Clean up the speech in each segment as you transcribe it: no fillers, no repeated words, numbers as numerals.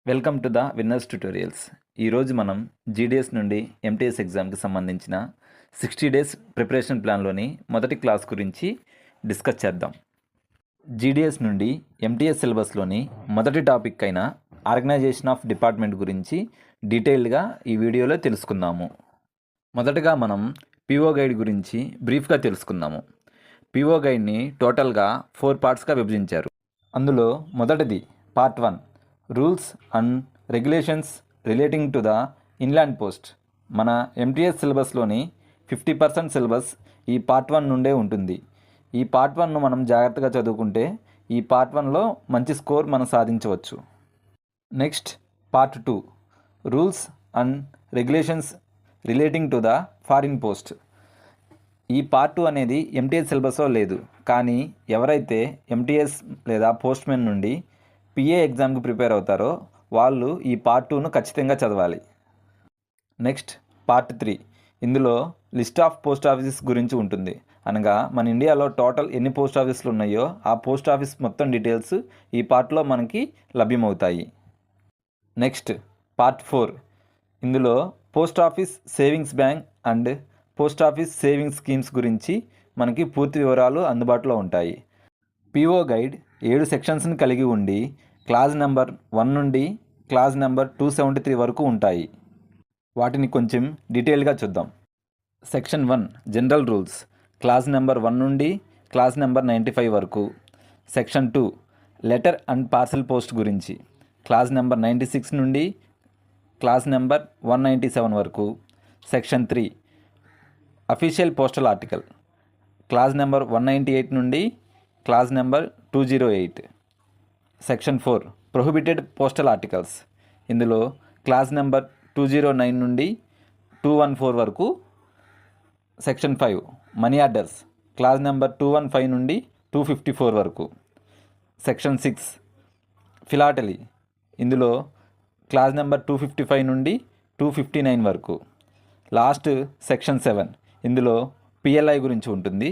Welcome to the winners tutorials. ఈరోజు మనం GDS నుండి ఎంటీఎస్ ఎగ్జామ్కి సంబంధించిన 60 డేస్ ప్రిపరేషన్ ప్లాన్లోని మొదటి క్లాస్ గురించి డిస్కస్ చేద్దాం. జీడిఎస్ నుండి ఎంటీఎస్ సిలబస్లోని మొదటి టాపిక్ అయిన ఆర్గనైజేషన్ ఆఫ్ డిపార్ట్మెంట్ గురించి డీటెయిల్డ్గా ఈ వీడియోలో తెలుసుకుందాము. మొదటగా మనం పిఓ గైడ్ గురించి బ్రీఫ్గా తెలుసుకుందాము. పిఓ గైడ్ని టోటల్గా 4 పార్ట్స్గా విభజించారు. అందులో మొదటిది part 1, rules and regulations relating to the inland post. మన ఎంటీఎస్ సిలబస్లోని 50% సిలబస్ ఈ పార్ట్ 1 నుండే ఉంటుంది. ఈ పార్ట్ 1ను మనం జాగ్రత్తగా చదువుకుంటే ఈ పార్ట్ 1లో మంచి స్కోర్ మనం సాధించవచ్చు. Next part 2, rules and regulations relating to the foreign post. ఈ పార్ట్ 2 అనేది ఎంటీఎస్ సిలబస్లో లేదు, కానీ ఎవరైతే ఎంటీఎస్ లేదా పోస్ట్మెన్ నుండి పిఏ ఎగ్జామ్కి ప్రిపేర్ అవుతారో వాళ్ళు ఈ పార్ట్ 2ను ఖచ్చితంగా చదవాలి. నెక్స్ట్ పార్ట్ 3, ఇందులో లిస్ట్ ఆఫ్ పోస్ట్ ఆఫీసెస్ గురించి ఉంటుంది. అనగా మన ఇండియాలో టోటల్ ఎన్ని పోస్ట్ ఆఫీసులు ఉన్నాయో ఆ పోస్ట్ ఆఫీస్ మొత్తం డీటెయిల్స్ ఈ పార్ట్లో మనకి లభ్యమవుతాయి. నెక్స్ట్ పార్ట్ 4, ఇందులో post office savings bank and post office savings schemes గురించి మనకి పూర్తి వివరాలు అందుబాటులో ఉంటాయి. పిఓ గైడ్ 7 సెక్షన్స్ని కలిగి ఉండి క్లాస్ నెంబర్ 1 నుండి క్లాస్ నెంబర్ 273 వరకు ఉంటాయి. వాటిని కొంచెం డీటెయిల్గా చూద్దాం. Section 1 general rules, class number 1 నుండి క్లాస్ నెంబర్ 95 వరకు. Section 2 letter and parcel post గురించి, క్లాస్ నెంబర్ 96 నుండి క్లాస్ నెంబర్ 197 వరకు. Section 3 official postal article, class number 198 నుండి class number 208. Section 4 prohibited postal articles, ఇందులో క్లాస్ నెంబర్ 209 నుండి 214 వరకు. Section 5 money orders, class number 215 నుండి 254 వరకు. సెక్షన్ 6 ఫిలాటలీ, ఇందులో క్లాస్ నెంబర్ 255 నుండి 259 వరకు. లాస్ట్ సెక్షన్ 7, ఇందులో పిఎల్ఐ గురించి ఉంటుంది.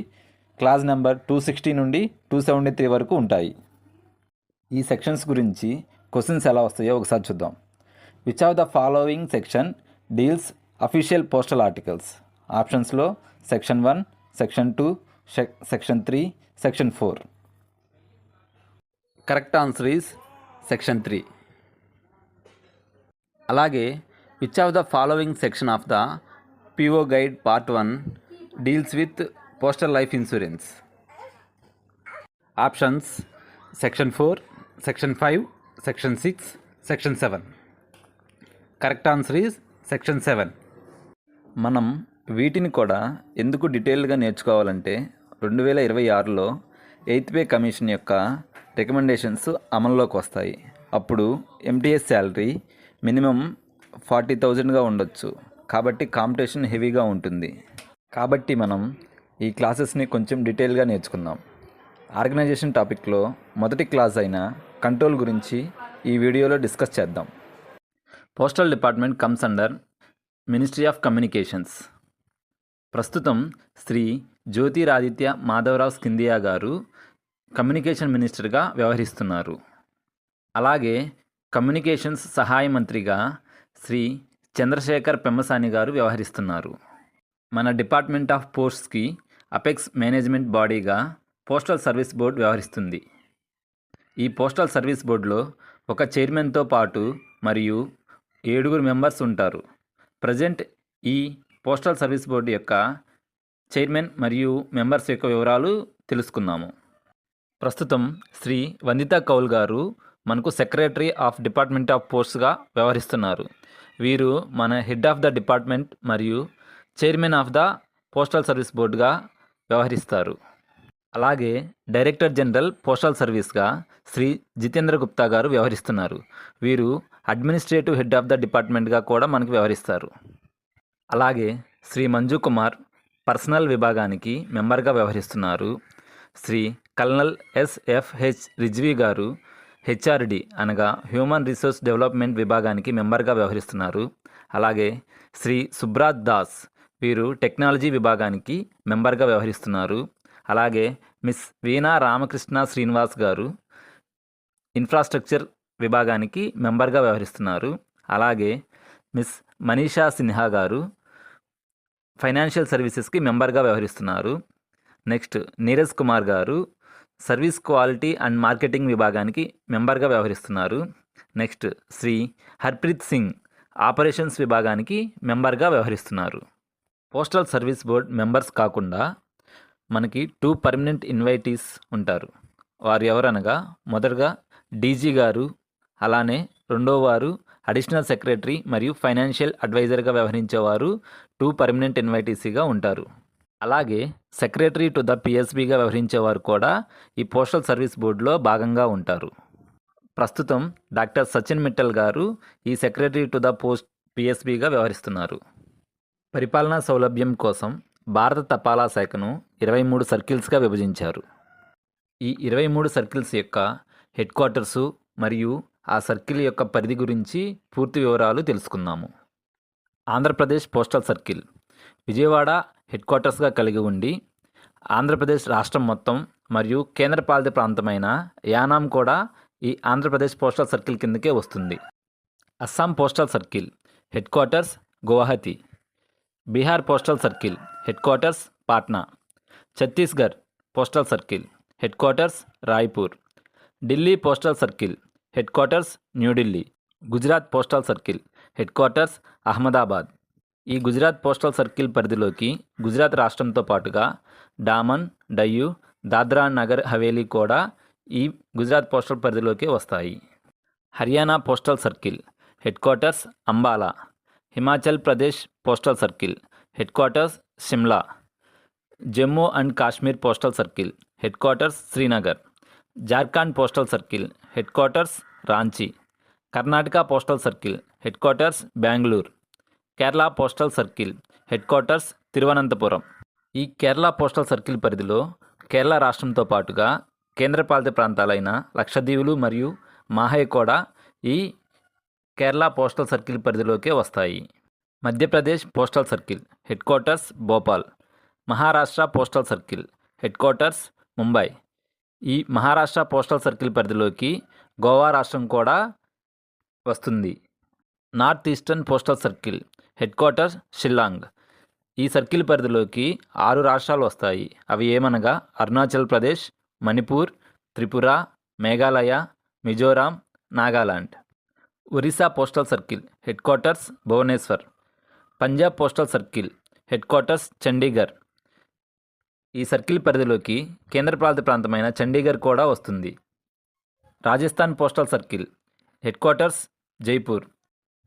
క్లాస్ నెంబర్ 260 నుండి 273 వరకు ఉంటాయి. ఈ సెక్షన్స్ గురించి క్వశ్చన్స్ ఎలా వస్తాయో ఒకసారి చూద్దాం. Which of the following section deals official postal articles? ఆప్షన్స్లో section 1, section 2, section 3, section 4. Correct answer is section 3. అలాగే which of the following section of the PO guide part 1 deals with postal life insurance? Options section 4, section 5, section 6, section 7. Correct answer is section 7. మనం వీటిని కూడా ఎందుకు డీటెయిల్గా నేర్చుకోవాలంటే 2026లో 8th pay commission యొక్క recommendations అమల్లోకి వస్తాయి. అప్పుడు ఎంటీఎస్ శాలరీ మినిమం 40,000గా ఉండొచ్చు. కాబట్టి కాంపిటీషన్ హెవీగా ఉంటుంది. కాబట్టి మనం ఈ క్లాసెస్ని కొంచెం డీటెయిల్గా నేర్చుకుందాం. ఆర్గనైజేషన్ టాపిక్లో మొదటి క్లాస్ అయిన కంట్రోల్ గురించి ఈ వీడియోలో డిస్కస్ చేద్దాం. Postal department comes under ministry of communications. ప్రస్తుతం శ్రీ జ్యోతిరాదిత్య మాధవరావు స్కిందియా గారు కమ్యూనికేషన్ మినిస్టర్గా వ్యవహరిస్తున్నారు. అలాగే కమ్యూనికేషన్స్ సహాయ మంత్రిగా శ్రీ చంద్రశేఖర్ పెమ్మసాని గారు వ్యవహరిస్తున్నారు. మన డిపార్ట్మెంట్ ఆఫ్ పోస్ట్స్కి అపెక్స్ మేనేజ్మెంట్ బాడీగా పోస్టల్ సర్వీస్ బోర్డ్ వ్యవహరిస్తుంది. ఈ పోస్టల్ సర్వీస్ బోర్డులో ఒక చైర్మన్తో పాటు మరియు 7 మెంబర్స్ ఉంటారు. ప్రజెంట్ ఈ పోస్టల్ సర్వీస్ బోర్డు యొక్క చైర్మన్ మరియు మెంబర్స్ యొక్క వివరాలు తెలుసుకుందాము. ప్రస్తుతం శ్రీ వందితా కౌల్ గారు మనకు సెక్రటరీ ఆఫ్ డిపార్ట్మెంట్ ఆఫ్ పోస్ట్స్గా వ్యవహరిస్తున్నారు. వీరు మన హెడ్ ఆఫ్ ద డిపార్ట్మెంట్ మరియు chairman of the postal service బోర్డుగా వ్యవహరిస్తారు. అలాగే డైరెక్టర్ జనరల్ పోస్టల్ సర్వీస్గా శ్రీ జితేంద్ర గుప్తా గారు వ్యవహరిస్తున్నారు. వీరు అడ్మినిస్ట్రేటివ్ హెడ్ ఆఫ్ ద డిపార్ట్మెంట్గా కూడా మనకు వ్యవహరిస్తారు. అలాగే శ్రీ మంజు కుమార్ పర్సనల్ విభాగానికి మెంబర్గా వ్యవహరిస్తున్నారు. శ్రీ కల్నల్ ఎస్ఎఫ్హెచ్ రిజ్వీ గారు హెచ్ఆర్డి అనగా హ్యూమన్ రిసోర్స్ డెవలప్మెంట్ విభాగానికి మెంబర్గా వ్యవహరిస్తున్నారు. అలాగే శ్రీ సుబ్రాజ్ దాస్ వీరు టెక్నాలజీ విభాగానికి మెంబర్గా వ్యవహరిస్తున్నారు. అలాగే మిస్ వీణా రామకృష్ణ శ్రీనివాస్ గారు ఇన్ఫ్రాస్ట్రక్చర్ విభాగానికి మెంబర్గా వ్యవహరిస్తున్నారు. అలాగే మిస్ మనీషా సిన్హా గారు ఫైనాన్షియల్ సర్వీసెస్కి మెంబర్గా వ్యవహరిస్తున్నారు. నెక్స్ట్ నీరజ్ కుమార్ గారు సర్వీస్ క్వాలిటీ అండ్ మార్కెటింగ్ విభాగానికి మెంబర్గా వ్యవహరిస్తున్నారు. నెక్స్ట్ శ్రీ హర్ప్రీత్ సింగ్ ఆపరేషన్స్ విభాగానికి మెంబర్గా వ్యవహరిస్తున్నారు. పోస్టల్ సర్వీస్ బోర్డ్ మెంబర్స్ కాకుండా మనకి 2 పర్మనెంట్ ఇన్వైటీస్ ఉంటారు. వారు ఎవరనగా మొదటగా డీజీ గారు, అలానే రెండో వారు అడిషనల్ సెక్రటరీ మరియు ఫైనాన్షియల్ అడ్వైజర్గా వ్యవహరించేవారు 2 పర్మనెంట్ ఇన్వైటీసీగా ఉంటారు. అలాగే సెక్రటరీ టు ద పిఎస్బిగా వ్యవహరించేవారు కూడా ఈ పోస్టల్ సర్వీస్ బోర్డులో భాగంగా ఉంటారు. ప్రస్తుతం డాక్టర్ సచిన్ మిట్టల్ గారు ఈ సెక్రటరీ టు ద పోస్ట్ పిఎస్బిగా వ్యవహరిస్తున్నారు. పరిపాలనా సౌలభ్యం కోసం భారత తపాలా శాఖను 23 సర్కిల్స్గా విభజించారు. ఈ 23 సర్కిల్స్ యొక్క హెడ్ క్వార్టర్సు మరియు ఆ సర్కిల్ యొక్క పరిధి గురించి పూర్తి వివరాలు తెలుసుకుందాము. Andhra Pradesh postal circle Vijayawada head క్వార్టర్స్గా కలిగి ఉండి ఆంధ్రప్రదేశ్ రాష్ట్రం మొత్తం మరియు కేంద్రపాలిత ప్రాంతమైన యానాం కూడా ఈ ఆంధ్రప్రదేశ్ పోస్టల్ సర్కిల్ కిందకే వస్తుంది. Assam postal circle head quarters Guwahati. Bihar postal circle head quarters Patna. Chhattisgarh postal circle head quarters Raipur. Delhi postal circle head quarters New Delhi. Gujarat postal circle head quarters Ahmedabad. ఈ గుజరాత్ పోస్టల్ సర్కిల్ పరిధిలోకి గుజరాత్ రాష్ట్రంతో పాటుగా డామన్, డయ్యూ, దాద్రా నగర్ హవేలీ కూడా ఈ గుజరాత్ పోస్టల్ పరిధిలోకి వస్తాయి. Haryana postal circle head quarters Ambala. Himachal Pradesh postal circle head quarters Shimla. Jammu and Kashmir postal circle head quarters Srinagar. Jharkhand postal circle head quarters Ranchi. Karnataka postal circle head quarters Bengaluru. Kerala postal circle head quarters Thiruvananthapuram. ఈ Kerala postal circle పరిధిలో కేరళ రాష్ట్రంతో పాటుగా కేంద్రపాలిత ప్రాంతాలైన లక్షద్వీపులు మరియు మాహే కూడా ఈ కేరళ పోస్టల్ సర్కిల్ పరిధిలోకే వస్తాయి. Madhya Pradesh postal circle headquarters Bhopal. Maharashtra postal circle headquarters Mumbai. ఈ మహారాష్ట్ర పోస్టల్ సర్కిల్ పరిధిలోకి గోవా రాష్ట్రం కూడా వస్తుంది. North eastern postal circle headquarters Shillong. ఈ సర్కిల్ పరిధిలోకి 6 రాష్ట్రాలు వస్తాయి. అవి ఏమనగా Arunachal Pradesh, Manipur, Tripura, Meghalaya, Mizoram, Nagaland. Orissa postal circle headquarters Bhubaneswar. Punjab postal circle headquarters Chandigarh. ఈ సర్కిల్ పరిధిలోకి కేంద్రపాలిత ప్రాంతమైన చండీగఢ్ కూడా వస్తుంది. Rajasthan postal circle head quarters Jaipur.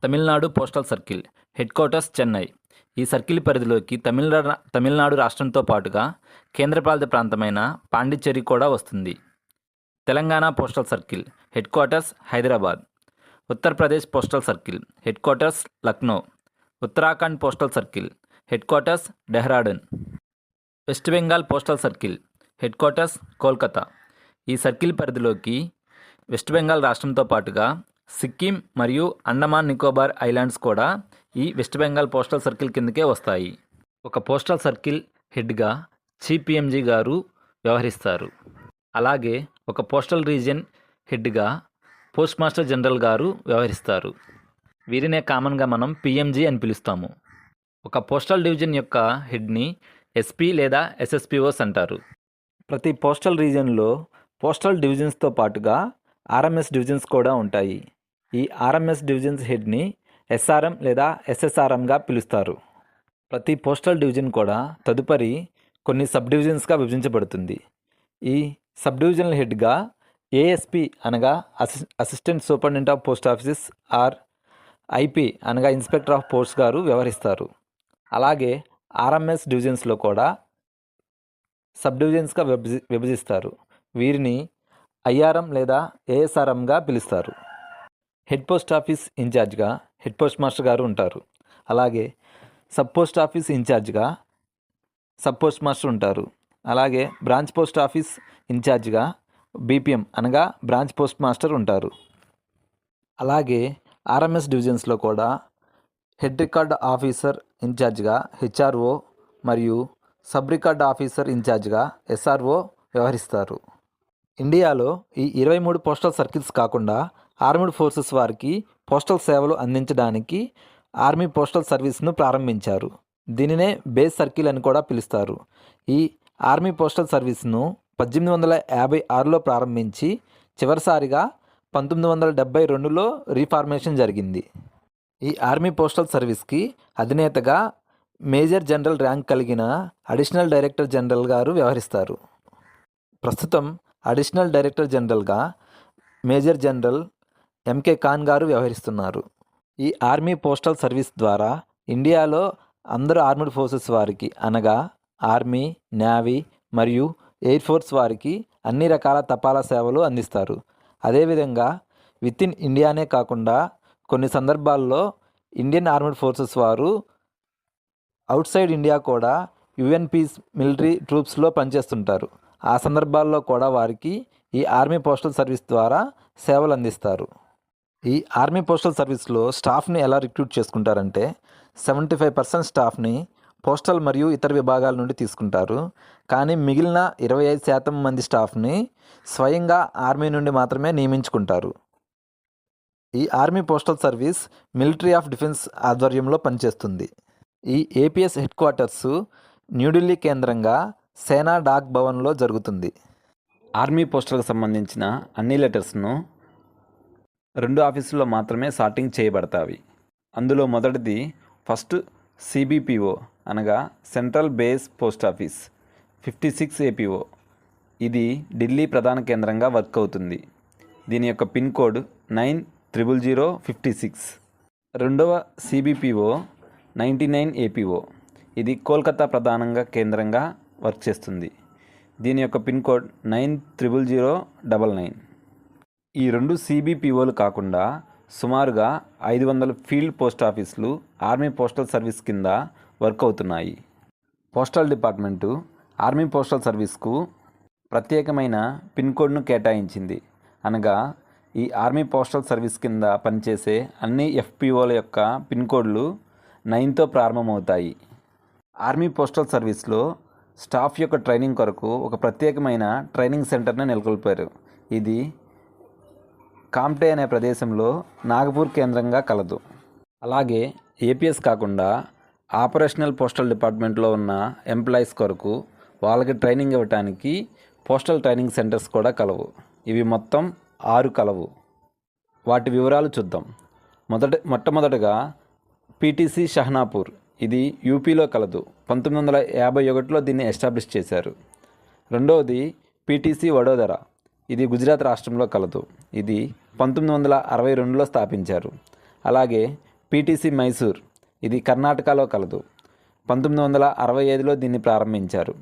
Tamil Nadu postal circle head quarters Chennai. ఈ సర్కిల్ పరిధిలోకి తమిళనాడు రాష్ట్రంతో పాటుగా కేంద్రపాలిత ప్రాంతమైన పాండిచ్చేరి కూడా వస్తుంది. Telangana postal circle head quarters Hyderabad. Uttar Pradesh postal circle head quarters Lucknow. Uttarakhand postal circle head quarters Dehradun. West Bengal postal circle head quarters Kolkata. ఈ సర్కిల్ పరిధిలోకి వెస్ట్ బెంగాల్ రాష్ట్రంతో పాటుగా సిక్కిం మరియు అండమాన్ నికోబార్ ఐలాండ్స్ కూడా ఈ వెస్ట్ బెంగాల్ పోస్టల్ సర్కిల్ కిందకే వస్తాయి. ఒక పోస్టల్ సర్కిల్ హెడ్గా చీఫ్ పిఎంజీ గారు వ్యవహరిస్తారు. అలాగే ఒక పోస్టల్ రీజియన్ హెడ్గా పోస్ట్ మాస్టర్ జనరల్ గారు వ్యవహరిస్తారు. వీరినే కామన్గా మనం పిఎంజీ అని పిలుస్తాము. ఒక పోస్టల్ డివిజన్ యొక్క హెడ్ని ఎస్పీ లేదా ఎస్ఎస్పిఓస్ అంటారు. ప్రతి పోస్టల్ రీజియన్లో పోస్టల్ డివిజన్స్తో పాటుగా ఆర్ఎంఎస్ డివిజన్స్ కూడా ఉంటాయి. ఈ ఆర్ఎంఎస్ డివిజన్స్ హెడ్ని ఎస్ఆర్ఎం లేదా ఎస్ఎస్ఆర్ఎంగా పిలుస్తారు. ప్రతి పోస్టల్ డివిజన్ కూడా తదుపరి కొన్ని సబ్ డివిజన్స్గా విభజించబడుతుంది. ఈ సబ్ డివిజనల్ హెడ్గా ఏఎస్పి అనగా assistant superintendent of post offices or IP అనగా ఇన్స్పెక్టర్ ఆఫ్ పోస్ట్ గారు వ్యవహరిస్తారు. అలాగే ఆర్ఎంఎస్ డివిజన్స్లో కూడా సబ్ డివిజన్స్గా విభజిస్తారు. వీరిని ఐఆర్ఎం లేదా ఏఎస్ఆర్ఎంగా పిలుస్తారు. హెడ్ పోస్ట్ ఆఫీస్ ఇన్ఛార్జ్గా హెడ్ పోస్ట్ మాస్టర్ గారు ఉంటారు. అలాగే సబ్ పోస్ట్ ఆఫీస్ ఇన్ఛార్జ్గా సబ్ పోస్ట్ మాస్టర్ ఉంటారు. అలాగే బ్రాంచ్ పోస్ట్ ఆఫీస్ ఇన్ఛార్జ్గా బీపీఎం అనగా బ్రాంచ్ పోస్ట్ మాస్టర్ ఉంటారు. అలాగే ఆర్ఎంఎస్ డివిజన్స్లో కూడా హెడ్ రికార్డ్ ఆఫీసర్ ఇన్ఛార్జ్గా హెచ్ఆర్ఓ మరియు సబ్ రికార్డ్ ఆఫీసర్ ఇన్ఛార్జ్గా ఎస్ఆర్ఓ వ్యవహరిస్తారు. ఇండియాలో ఈ 23 పోస్టల్ సర్కిల్స్ కాకుండా ఆర్మ్డ్ ఫోర్సెస్ వారికి పోస్టల్ సేవలు అందించడానికి ఆర్మీ పోస్టల్ సర్వీస్ను ప్రారంభించారు. దీనినే బేస్ సర్కిల్ అని కూడా పిలుస్తారు. ఈ ఆర్మీ పోస్టల్ సర్వీస్ను 1856లో ప్రారంభించి చివరిసారిగా 1972లో రీఫార్మేషన్ జరిగింది. ఈ ఆర్మీ పోస్టల్ సర్వీస్కి అధినేతగా మేజర్ జనరల్ ర్యాంక్ కలిగిన అడిషనల్ డైరెక్టర్ జనరల్ గారు వ్యవహరిస్తారు. ప్రస్తుతం అడిషనల్ డైరెక్టర్ జనరల్గా మేజర్ జనరల్ ఎంకే ఖాన్ గారు వ్యవహరిస్తున్నారు. ఈ ఆర్మీ పోస్టల్ సర్వీస్ ద్వారా ఇండియాలో అందరు ఆర్మ్డ్ ఫోర్సెస్ వారికి అనగా ఆర్మీ, నేవీ మరియు ఎయిర్ ఫోర్స్ వారికి అన్ని రకాల తపాలా సేవలు అందిస్తారు. అదేవిధంగా విత్ ఇన్ ఇండియానే కాకుండా కొన్ని సందర్భాల్లో ఇండియన్ ఆర్మ్డ్ ఫోర్సెస్ వారు అవుట్ సైడ్ ఇండియా కూడా యుఎన్ పీస్ మిలిటరీ ట్రూప్స్లో పనిచేస్తుంటారు. ఆ సందర్భాల్లో కూడా వారికి ఈ ఆర్మీ పోస్టల్ సర్వీస్ ద్వారా సేవలు అందిస్తారు. ఈ ఆర్మీ పోస్టల్ సర్వీస్లో స్టాఫ్ని ఎలా రిక్రూట్ చేసుకుంటారంటే 75% స్టాఫ్ని పోస్టల్ మరియు ఇతర విభాగాల నుండి తీసుకుంటారు. కానీ మిగిలిన 25% మంది స్టాఫ్ని స్వయంగా ఆర్మీ నుండి మాత్రమే నియమించుకుంటారు. ఈ army postal service military of defence ఆధ్వర్యంలో పనిచేస్తుంది. ఈ ఏపీఎస్ హెడ్ క్వార్టర్స్ న్యూఢిల్లీ కేంద్రంగా సేనా డాక్ భవన్లో జరుగుతుంది. ఆర్మీ పోస్టల్కి సంబంధించిన అన్ని లెటర్స్ను 2 ఆఫీసుల్లో మాత్రమే సార్టింగ్ చేయబడతాయి. అందులో మొదటిది ఫస్ట్ సిబిపిఓ అనగా central base post office 56 APO. ఇది ఢిల్లీ ప్రధాన కేంద్రంగా వర్క్ అవుతుంది. దీని యొక్క పిన్ కోడ్ 900056. రెండవ సిబిపిఓ 99 ఏపీఓ. ఇది కోల్కతా ప్రధానంగా కేంద్రంగా వర్క్ చేస్తుంది. దీని యొక్క పిన్ కోడ్ 900099. ఈ 2 సిబిపిఓలు కాకుండా సుమారుగా 500 ఫీల్డ్ పోస్ట్ ఆఫీసులు ఆర్మీ పోస్టల్ సర్వీస్ కింద వర్క్ అవుతున్నాయి. పోస్టల్ డిపార్ట్మెంటు ఆర్మీ పోస్టల్ సర్వీస్కు ప్రత్యేకమైన పిన్ కోడ్ను కేటాయించింది. అనగా ఈ ఆర్మీ పోస్టల్ సర్వీస్ కింద పనిచేసే అన్ని ఎఫ్పిఓల యొక్క పిన్ కోడ్లు 9తో ప్రారంభమవుతాయి. ఆర్మీ పోస్టల్ సర్వీస్లో స్టాఫ్ యొక్క ట్రైనింగ్ కొరకు ఒక ప్రత్యేకమైన ట్రైనింగ్ సెంటర్ను నెలకొల్పారు. ఇది కామ్టే అనే ప్రదేశంలో నాగపూర్ కేంద్రంగా కలదు. అలాగే ఏపీఎస్ కాకుండా ఆపరేషనల్ పోస్టల్ డిపార్ట్మెంట్లో ఉన్న ఎంప్లాయీస్ కొరకు వాళ్ళకి ట్రైనింగ్ ఇవ్వడానికి పోస్టల్ ట్రైనింగ్ సెంటర్స్ కూడా కలవు. ఇవి మొత్తం 6 కలవు. వాటి వివరాలు చూద్దాం. మొట్టమొదటగా పీటీసీ షహనాపూర్. ఇది యూపీలో కలదు. 1951లో దీన్ని ఎస్టాబ్లిష్ చేశారు. రెండవది పీటీసీ వడోదర. ఇది గుజరాత్ రాష్ట్రంలో కలదు. ఇది 1962లో స్థాపించారు. అలాగే పీటీసీ మైసూర్. ఇది కర్ణాటకలో కలదు. 1965లో దీన్ని ప్రారంభించారు.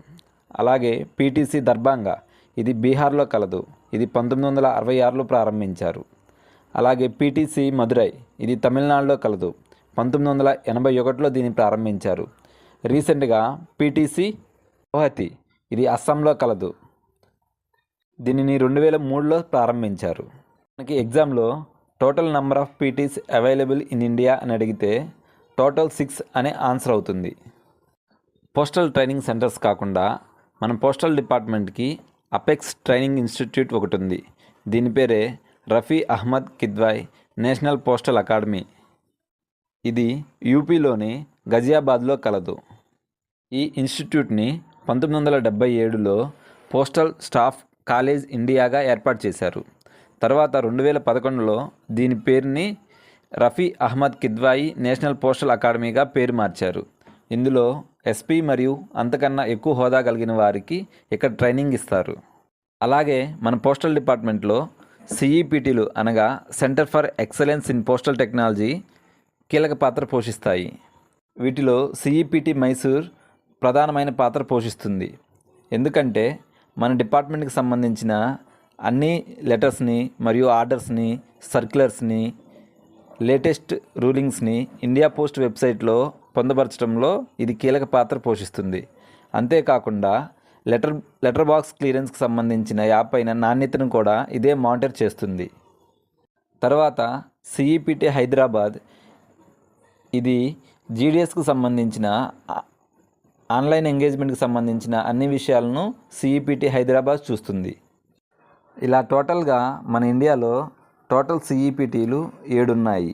అలాగే పీటీసీ దర్భంగా. ఇది బీహార్లో కలదు. ఇది 1966లో ప్రారంభించారు. అలాగే పీటీసీ మదురై. ఇది తమిళనాడులో కలదు. 1981లో దీన్ని ప్రారంభించారు. రీసెంట్గా పీటీసీ గౌహతి. ఇది అస్సాంలో కలదు. దీనిని 2003లో ప్రారంభించారు. మనకి ఎగ్జామ్లో total number of PTs available in India అని అడిగితే టోటల్ 6 అనే ఆన్సర్ అవుతుంది. పోస్టల్ ట్రైనింగ్ సెంటర్స్ కాకుండా మన పోస్టల్ డిపార్ట్మెంట్కి అపెక్స్ ట్రైనింగ్ ఇన్స్టిట్యూట్ ఒకటి ఉంది. దీని పేరే Rafi Ahmed Kidwai national postal academy. ఇది యూపీలోని గజియాబాద్లో కలదు. ఈ ఇన్స్టిట్యూట్ని 1977లో పోస్టల్ స్టాఫ్ కాలేజ్ ఇండియాగా ఏర్పాటు చేశారు. తర్వాత 2011లో దీని పేరుని రఫీ అహ్మద్ కిద్వాయి నేషనల్ పోస్టల్ అకాడమీగా పేరు మార్చారు. ఇందులో ఎస్పీ మరియు అంతకన్నా ఎక్కువ హోదా కలిగిన వారికి ఇక్కడ ట్రైనింగ్ ఇస్తారు. అలాగే మన పోస్టల్ డిపార్ట్మెంట్లో సిఈపిటీలు అనగా centre for excellence in postal technology కీలక పాత్ర పోషిస్తాయి. వీటిలో సిఈపిటి మైసూర్ ప్రధానమైన పాత్ర పోషిస్తుంది. ఎందుకంటే మన డిపార్ట్మెంట్కి సంబంధించిన అన్ని లెటర్స్ని మరియు ఆర్డర్స్ని, సర్క్యులర్స్ని, లేటెస్ట్ రూలింగ్స్ని ఇండియా పోస్ట్ వెబ్సైట్లో పొందపరచడంలో ఇది కీలక పాత్ర పోషిస్తుంది. అంతేకాకుండా లెటర్ బాక్స్ క్లియరెన్స్కి సంబంధించిన యాప్ పైన నాణ్యతను కూడా ఇదే మానిటర్ చేస్తుంది. తర్వాత సిఈపిటి హైదరాబాద్. ఇది జీడిఎస్కు సంబంధించిన ఆన్లైన్ ఎంగేజ్మెంట్కి సంబంధించిన అన్ని విషయాలను సిఈపిటి హైదరాబాద్ చూస్తుంది. ఇలా టోటల్గా మన ఇండియాలో టోటల్ సిఈపిటీలు 7 ఉన్నాయి.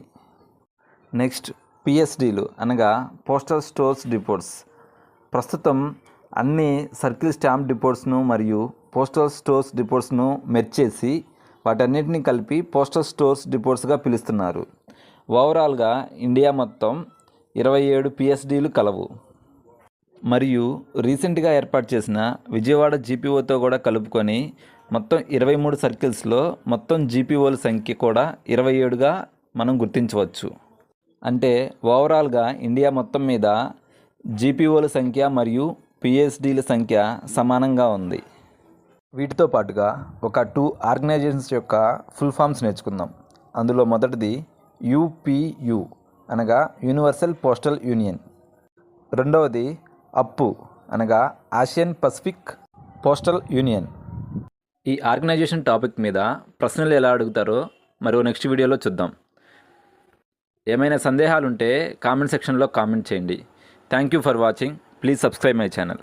నెక్స్ట్ పిఎస్డీలు అనగా పోస్టల్ స్టోర్స్ డిపోట్స్. ప్రస్తుతం అన్ని సర్కిల్ స్టాంప్ డిపోట్స్ను మరియు పోస్టల్ స్టోర్స్ డిపోట్స్ను మెర్జ్ చేసి వాటన్నిటిని కలిపి పోస్టల్ స్టోర్స్ డిపోట్స్గా పిలుస్తున్నారు. ఓవరాల్గా ఇండియా మొత్తం 27 పిఎస్డీలు కలవు. మరియు రీసెంట్గా ఏర్పాటు చేసిన విజయవాడ జీపీఓతో కూడా కలుపుకొని మొత్తం 23 సర్కిల్స్లో మొత్తం జీపీఓల సంఖ్య కూడా 27గా మనం గుర్తించవచ్చు. అంటే ఓవరాల్గా ఇండియా మొత్తం మీద జీపీఓల సంఖ్య మరియు పిఎస్డీల సంఖ్య సమానంగా ఉంది. వీటితో పాటుగా ఒక 2 ఆర్గనైజేషన్స్ యొక్క ఫుల్ ఫామ్స్ నేర్చుకుందాం. అందులో మొదటిది యూపీయు అనగా యూనివర్సల్ పోస్టల్ యూనియన్. రెండవది అప్పు అనగా ఆసియన్ పసిఫిక్ పోస్టల్ యూనియన్. ఈ ఆర్గనైజేషన్ టాపిక్ మీద ప్రశ్నలు ఎలా అడుగుతారో మరో నెక్స్ట్ వీడియోలో చూద్దాం. ఏమైనా సందేహాలుంటే కామెంట్ సెక్షన్లో కామెంట్ చేయండి. Thank you for watching. Please subscribe my channel.